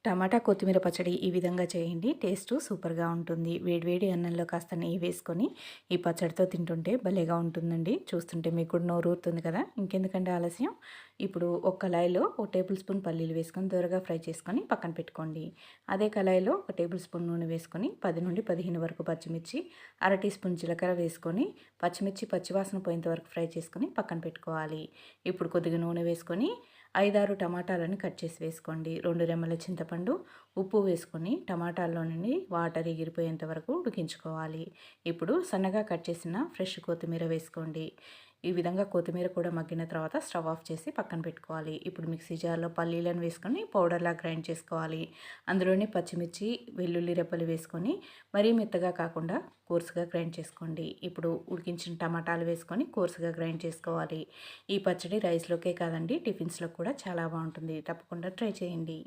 టమాటా కొత్తిమీర పచ్చడి ఈ విధంగా చేయండి. టేస్టు సూపర్‌గా ఉంటుంది. వేడివేడి అన్నంలో కాస్త నెయ్యి వేసుకొని ఈ పచ్చడితో తింటుంటే భలేగా ఉంటుందండి. చూస్తుంటే మీకు కూడా నోరూరుతుంది కదా! ఇంకెందుకండి ఆలస్యం. ఇప్పుడు ఒక కళాయిలో ఒక టేబుల్ స్పూన్ పల్లీలు వేసుకొని దోరగా ఫ్రై చేసుకొని పక్కన పెట్టుకోండి. అదే కళాయిలో ఒక టేబుల్ స్పూన్ నూనె వేసుకొని 10-15 వరకు పచ్చిమిర్చి, అర టీ స్పూన్ జీలకర్ర వేసుకొని పచ్చిమిర్చి పచ్చివాసన పోయేంత వరకు ఫ్రై చేసుకొని పక్కన పెట్టుకోవాలి. ఇప్పుడు కొద్దిగా నూనె వేసుకొని 5-6 టమాటాలను కట్ చేసి వేసుకోండి. 2 రెమ్మల చింతపండు, ఉప్పు వేసుకొని టమాటాల్లో నుండి వాటర్ ఎగిరిపోయేంత వరకు ఉడికించుకోవాలి. ఇప్పుడు సన్నగా కట్ చేసిన ఫ్రెష్ కొత్తిమీర వేసుకోండి. ఈ విధంగా కొత్తిమీర కూడా మగ్గిన తర్వాత స్టవ్ ఆఫ్ చేసి పక్కన పెట్టుకోవాలి. ఇప్పుడు మిక్సీ జార్లో పల్లీలను వేసుకొని పౌడర్లా గ్రైండ్ చేసుకోవాలి. అందులోనే పచ్చిమిర్చి, వెల్లుల్లి రెబ్బలు వేసుకొని మరీ మెత్తగా కాకుండా కోర్సుగా గ్రైండ్ చేసుకోండి. ఇప్పుడు ఉడికించిన టమాటాలు వేసుకొని కోర్సుగా గ్రైండ్ చేసుకోవాలి. ఈ పచ్చడి రైస్‌లోకే కాదండి టిఫిన్స్‌లో కూడా చాలా బాగుంటుంది. తప్పకుండా ట్రై చేయండి.